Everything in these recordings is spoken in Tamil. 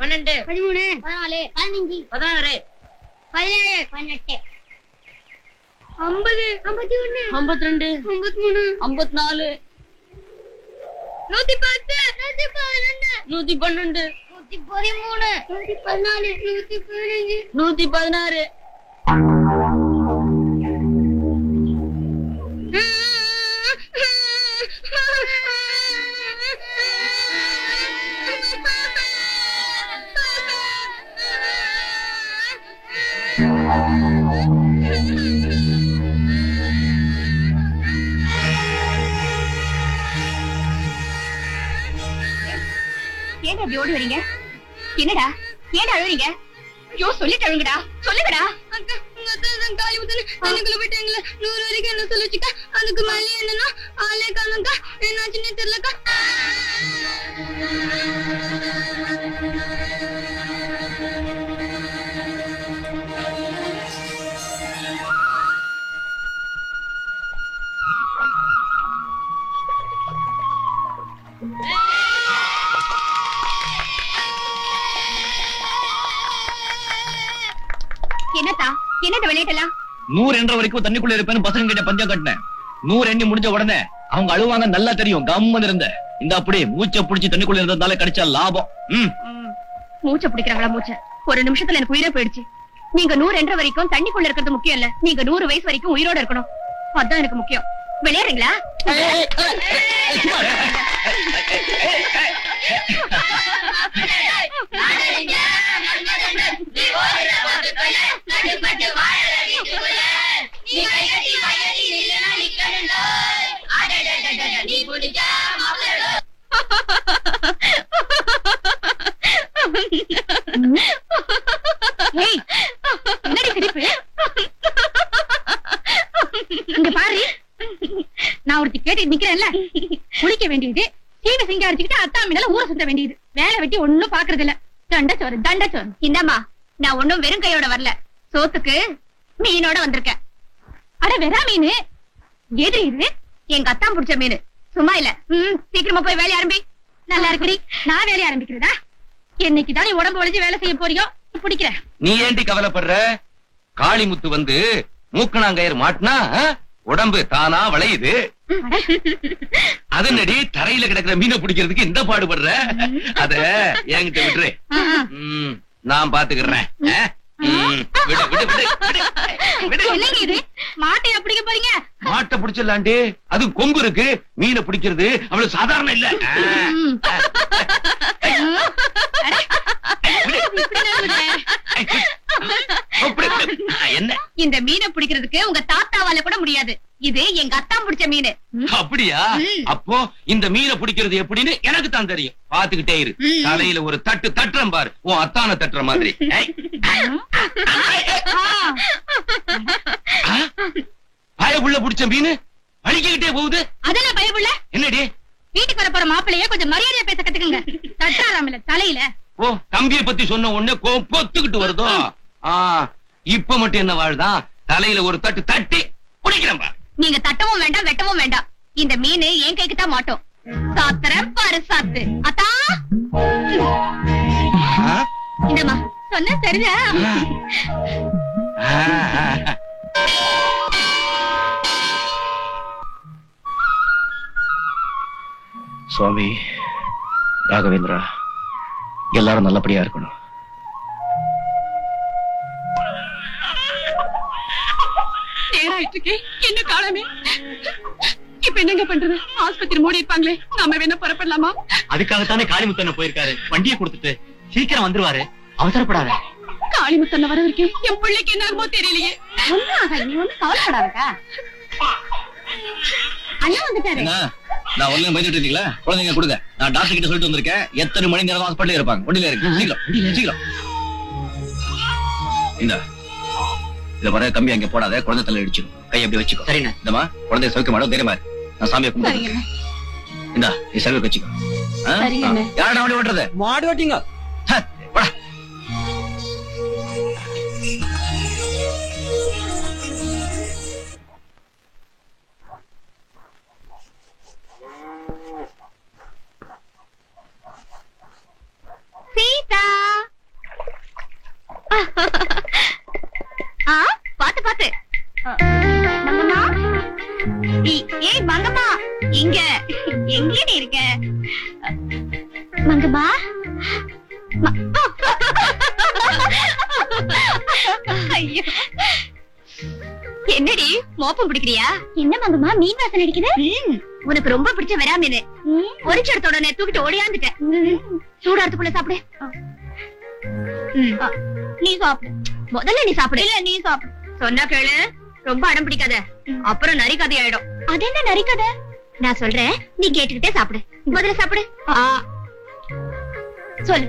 12 13 14 15 16 17 18 50 51 52 53 54 110 111 112 113 114 115 ஏன்டா அப்படி ஓடி வரீங்க? என்னடா ஏன்டா அழுவீங்க? ஐயோ சொல்லிட்டு அழுங்கடா, சொல்லுங்கடா. அக்கா உங்க அத்தான் காலி ஊத்துன தண்ணிக்குள்ள போயிட்டாங்களே 100 வரைக்கும் என்ன சொல்லிச்சுக்கா. அதுக்கு மேலே என்னன்னா ஆளே காணோம்க்கா. என்னாச்சுன்னே தெரியலக்கா. என்னத்தா என்னத்த விளையாட்டலாம் 100 என்ற வரைக்கும் தண்ணிக்குள்ள இருப்பேன்னு பசங்க கிட்ட பஞ்சம் கட்டினேன். 100 எண்ணி முடிஞ்ச உடனே அவங்க அழுவாங்க நல்லா தெரியும். கம்மன் இருந்த இந்த அப்படி மூச்சை புடிச்சு தண்ணிக்குள்ள இருந்ததால கிடைச்ச லாபம். மூச்சை பிடிக்கிறாங்களா? மூச்சை ஒரு நிமிஷத்துல எனக்கு உயிரே போயிடுச்சு. நீங்க 100 என்ற வரைக்கும் தண்ணிக்குள்ள இருக்கிறது முக்கியம் இல்ல, நீங்க 100 வயசு வரைக்கும் உயிரோட இருக்கணும். அதான் எனக்கு முக்கியம். விளையாடுறீங்களா? என்னடி சிரிப்பு? இங்க பாரு, நான் ஒருத்தி கேட்டு நிக்கிறேன்ல. குளிக்க வேண்டியது, சீனை சிங்காரிச்சுக்கிட்டு அத்தா மீனால ஊரை சுத்த வேண்டியது. வேலை வெட்டி ஒண்ணும் பாக்குறது இல்ல. தண்டச்சோறு தண்டச்சோறு. இந்தம்மா நான் ஒண்ணும் வெறும் கையோட வரல, சோத்துக்கு மீனோட வந்திருக்கேன். அட வெறா மீன் எது இது? எங்க அத்தான் புடிச்ச மீன். சும்மா இல்ல. சீக்கிரமா போய் வேலைய ஆரம்பி. நல்லா இருக்குடி. நான் வேலைய ஆரம்பிக்கிறதா? என்னைக்குதான் நீ உடம்பு ஒழிஞ்சு வேலை செய்ய போறியோ பிடிக்கிற. நீ ஏண்டி கவலைப்படுற? காளிமுத்து வந்து மூக்கணாங்கயிறு மாட்டினா உடம்பு தானா வளையுது. அதனடி தரையில கிடக்குற மீனை பிடிக்கிறதுக்கு இந்த பாடுபடுற. அத என்கிட்ட விட்டுரு, நான் பாத்துக்கிறேன். மாட்டையா பிடிக்க போறீங்க? மாட்டை பிடிச்சிடலாண்டி, அது கொம்பு இருக்கு. மீனை பிடிக்கிறது அவ்வளவு சாதாரண இல்ல. என்ன இந்த மீனை பிடிக்கிறதுக்கு உங்க தாத்தாவால கூட முடியாது. இது எங்க அத்தான் பிடிச்ச மீன். அப்படியா? அப்போ இந்த மீனை பிடிக்கிறது எப்படின்னு எனக்கு தான் தெரியும். பாத்துக்கிட்டே இரு. தலையில ஒரு தட்டு தட்டுறேன் பாரு, உன் அத்தான தட்டுற மாதிரி. பயப்புள்ள பிடிச்ச மீன் அழிக்கிட்டே போகுது. அதெல்லாம் பயப்புள்ள என்னடி? வீட்டுக்கு வர போற மாப்பிள்ளைய கொஞ்சம் மரியாதையா பேச கத்துக்குங்க. தட்டாராமல தலையில. ஓ, தம்பியை பத்தி சொன்ன உடனே பொத்துக்கிட்டு வருதோ? இப்ப மட்டும் என்ன வாழ்தான்? தலையில ஒரு தட்டு தட்டி குடிக்கிறேன். நீங்க தட்டவும் வேண்டாம் வெட்டவும் வேண்டாம். இந்த மீன் என் கைக்கு தான் மாட்டோம். சாத்திரம் பாரு சாத்து. அத்தா இந்தமா சொன்ன சரிதா? சுவாமி ராகவேந்திரா, எல்லாரும் நல்லபடியா இருக்கணும். என்ன காலமே இப்ப என்னங்க பண்றது? ஆஸ்பத்திரி மூடி இருப்பாங்களே, நாம வேணா புறப்படலாமா? அதுக்காகத்தானே காளிமுத்தண்ண போயிருக்காரு. வண்டியை கொடுத்துட்டு சீக்கிரம் வந்துருவாரு, அவசரப்படாத. காளிமுத்தண்ண வர வரைக்கும் என் பிள்ளைக்கு என்ன ஆகுமோ தெரியலையே. நீ ஒண்ணு கவலைப்படாதா? அண்ணா வந்துட்டாரு. நான் ஒண்ணு பயந்துட்டு இருக்கீங்களா? குழந்தைங்க கொடுங்க. நான் டாக்டர் கிட்ட சொல்லிட்டு வந்திருக்கேன். எத்தனை மணி நேரம் ஹாஸ்பிட்டல் இருப்பாங்க. வண்டியில இருக்கு. சீக்கிரம் சீக்கிரம். இந்த இத வர கம்பி அங்க போடாத, குழந்தை தலை இடிச்சிடும். கை அப்படி வச்சுக்கோ. சரிண்ணா. இந்தமா குழந்தைய சவுக்க மாட்டோம், தைரியமா இரு. நான் சாமியை கும்பிடுறேன். இந்த நீ சவுக்க வச்சுக்கோ. யாரா வண்டி ஓட்டுறது? மாடு ஓட்டிங்க. சீதா ஏய் மங்கம்மா, இங்க எங்கடி இருக்க? மங்கம்மா, ஐயோ என்னடி மோப்பம் பிடிக்கிறியா? என்ன மங்கம்மா மீன் வாசனை அடிக்குது? உனக்கு ரொம்ப பிடிச்ச வெறா மீன் பொரிச்செடுத்த உடனே தூக்கிட்டு ஓடியாந்துட்டேன். சூடாறதுக்குள்ள சாப்பிடு. நீ சாப்பிடு. முதல்ல நீ சாப்பிடு. இல்ல நீ சாப்பிடு. சொன்னா கேளு. ரொம்ப அடம் பிடிக்காத, அப்புறம் நரிக்கதை ஆயிடும். அது என்ன நரிக்கதை? நான் சொல்றேன், நீ கேட்டுக்கிட்டே சாப்பிடு. முதல்ல சாப்பிடு. சொல்லு.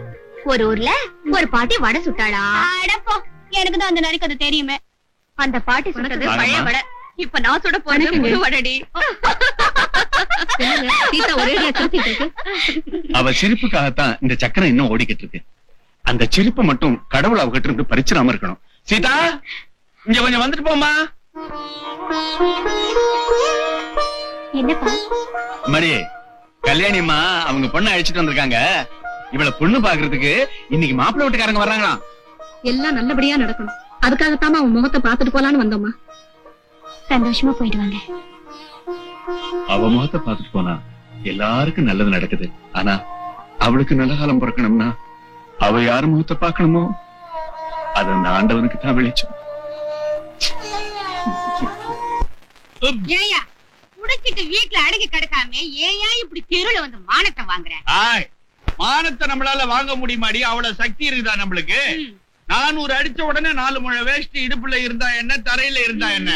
ஒரு ஊர்ல ஒரு பாட்டி வடை சுட்டாளா? அடப்போ, எனக்கு தான் அந்த நரிக்கதை தெரியுமே. அந்த பாட்டி சுட்டது பழைய வடை, இப்ப நான் சுட போறது புது வடடி. அவ சிரிப்புக்காகத்தான் இந்த சக்கரம் இன்னும் ஓடிக்கிட்டு இருக்கு. அந்த சிரிப்பை மட்டும் கடவுள் அவகிட்ட இருந்து பறிச்சிடாம இருக்கணும். சீதா, இங்க கொஞ்சம் வந்துட்டு போமா. என்னப்பா மரி, கல்யாணிமா அவங்க பொண்ணு அழைச்சிட்டு வந்திருக்காங்க. இவள பொண்ணு பாக்குறதுக்கு இன்னைக்கு மாப்பிள்ளை வீட்டுக்காரங்க வர்றாங்களாம். எல்லாம் நல்லபடியா நடக்கணும், அதுக்காகத்தாம அவன் முகத்தை பாத்துட்டு போலான்னு வந்தோமா. சந்தோஷமா போயிட்டு வாங்க. அவ முகத்தை பாத்துட்டு போனா எல்லாருக்கும் நல்லது நடக்குது. ஆனா அவளுக்கு நல்ல காலம் பிறக்கணும்னா அவ யாரு முகத்தை பாக்கணுமோ அது அந்த ஆண்டவனுக்கு தான் வெளிச்சம். ஏயா குடிச்சிட்டு வீட்டுல அடங்கி கிடக்காம ஏயா இப்படி தெருல வந்து மானத்தை வாங்குற? மானத்தை நம்மளால வாங்க முடியுமாடி? அவ்வளவு சக்தி இருக்குதா நம்மளுக்கு? 400 அடிச்ச உடனே 4 முழ வேஷ்டி இடுப்புல இருந்தா என்ன, தரையில இருந்தா என்ன?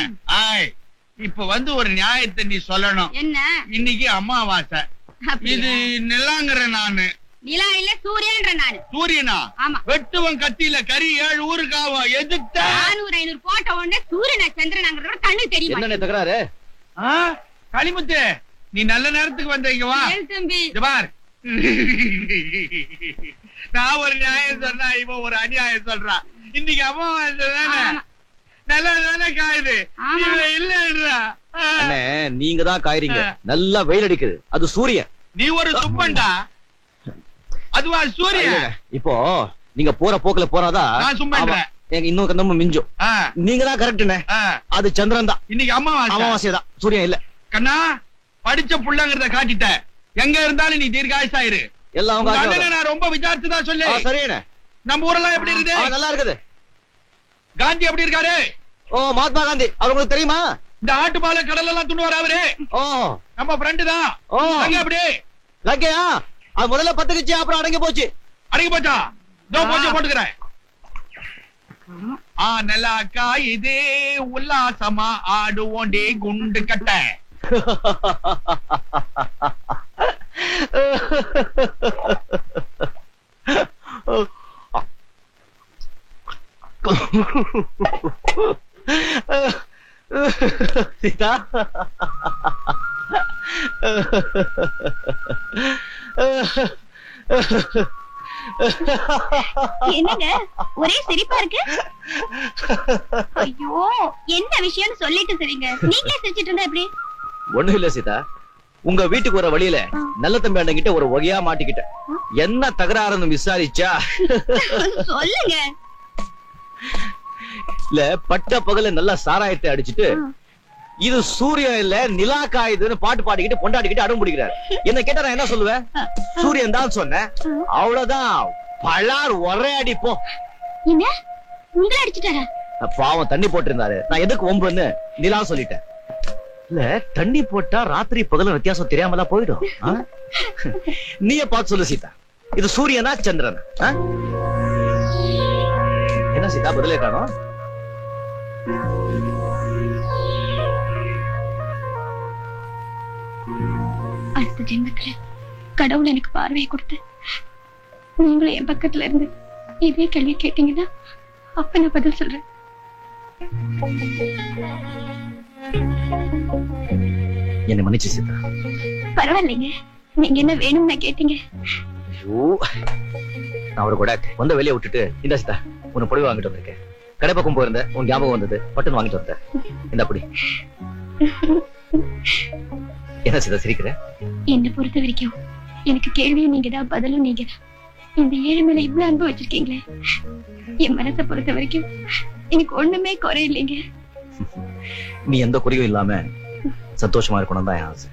இப்ப வந்து ஒரு நியாயத்தை நீ சொல்லணும். என்ன? இன்னைக்கு அமாவாசை, இது நிலாங்கிற நானு. நிலா இல்ல சூரியன்ற நானு. சூரியனா? ஆமா. வெட்டுவன் கத்தியில கறி 7 ஊருக்காவா எதுக்கு? 400-500 போட்ட உடனே சூரியனை சந்திரனாங்கிறத கண்ணு தெரியும். என்ன தகராறு? களிமுத்து, நீ நல்ல நேரத்துக்கு வந்தீங்க. வா தம்பி. பார், நான் ஒரு நியாயம் சொன்னா இவன் ஒரு அநியாயம் சொல்றான். இன்னைக்கு அமாவாசை தானே, நல்லா தானே காயுது. இல்ல நீங்க தான் காயறீங்க. நல்லா வெயில் அடிக்குது, அது சூரியன். நீ ஒரு துப்பண்டா, அதுவா சூரியன்? இப்போ நீங்க போற போக்குல போறாதான் நான் சும்மன்றேன். இன்னும் கந்தமும் மிஞ்சும். நீங்க தான் கரெக்ட்னே, அது சந்திரன் தான். இன்னைக்கு அமாவாசை தான், சூரியன் இல்ல. கண்ணா, படிச்ச புள்ளங்கிறத காட்டிட்ட. எங்க இருந்தாலும் நீ தீர்காயுசாயிரு. எல்லாம் நான் ரொம்ப விசாரிச்சுதான் சொல்லு. சரிண்ணே. நம்ம ஊரெல்லாம் எப்படி இருக்குது? நல்லா இருக்குது. காந்தி எப்படி இருக்காரு? ஓ, மகாத்மா காந்தி. அவர் உங்களுக்கு தெரியுமா? இந்த ஆட்டு பால கடல் எல்லாம் துண்டுவாரு அவரு. ஓ, நம்ம ஃப்ரெண்டு தான். ஓ, எப்படி லக்கையா? அது முதல்ல பத்துக்குச்சு, அப்புறம் அடங்கி போச்சு. அடங்கி போச்சா? போச்சு, போட்டுக்கிறேன். நல்லா காயுது, உல்லாசமா ஆடுவோண்டே குண்டு கட்ட. சீதா, என்னங்க ஒரே சிரிப்பா இருக்கு? ஐயோ, என்ன விஷயம்னு சொல்லிட்டு சரிங்க, நீங்களே சிரிச்சிட்டு இருந்தா எப்படி? ஒண்ணும் இல்ல சீதா, உங்க வீட்டுக்கு வர வழியில நல்ல தம்பி அண்ணங்கிட்ட ஒரு வகையா மாட்டிக்கிட்டேன். என்ன தகராறுன்னு விசாரிச்சா சொல்லுங்க. இல்ல, பட்ட பகல நல்லா சாராயத்தை அடிச்சுட்டு இது சூரியன் இல்ல நிலா காயுதுன்னு பாட்டு பாடிக்கிட்டு பொண்டாடிக்கிட்டு அடம் பிடிக்கிறாரு. என்ன கேட்டா நான் என்ன சொல்லுவேன்? சூரியன் தான் சொன்னேன், அவ்வளவுதான். பலார் ஒரே அடிப்போம். என்ன உங்களை அடிச்சுட்டாரா? பாவம் தண்ணி போட்டிருந்தாரு, நான் எதுக்கு ஒம்புன்னு நிலா சொல்லிட்டேன். இல்ல, தண்ணி போட்டா ராத்திரி பகலும் வித்தியாசம் தெரியாமலாம் போயிடும். நீயே பார்த்து சொல்லு சீதா, இது சூரியனா சந்திரனா? என்ன சீதா பதிலே காணோம்? அடுத்த ஜென்மத்துல கடவுள் எனக்கு பார்வையை கொடுத்து நீங்களும் என் பக்கத்துல இருந்து இதே கேள்வி கேட்டீங்கன்னா அப்ப நான் பதில் சொல்றேன். என்ன மன்னிச்சு சீதா. பரவாயில்லைங்க, நீங்க என்ன வேணும்னு கேட்டீங்க. நான் அவரு கூட வந்த வெளியே விட்டுட்டு இந்த சீதா உன்னை புடவை வாங்கிட்டு வந்திருக்கேன். கடை பக்கம் போயிருந்தேன், உன் ஞாபகம் வந்தது, பட்டுன்னு வாங்கிட்டு வந்தேன். இந்த அப்படி என்ன சீதா சிரிக்கிற? என்னை பொறுத்த வரைக்கும் எனக்கு கேள்வியும் நீங்கதான், பதிலும் நீங்கதான். இந்த ஏழு மேல இவ்வளவு அன்பு வச்சிருக்கீங்களே, என் மனசை பொறுத்த வரைக்கும் எனக்கு ஒண்ணுமே குறை இல்லைங்க. நீ எந்த குறையும் இல்லாம சந்தோஷமா இருக்கணும் தான் என் ஆசை.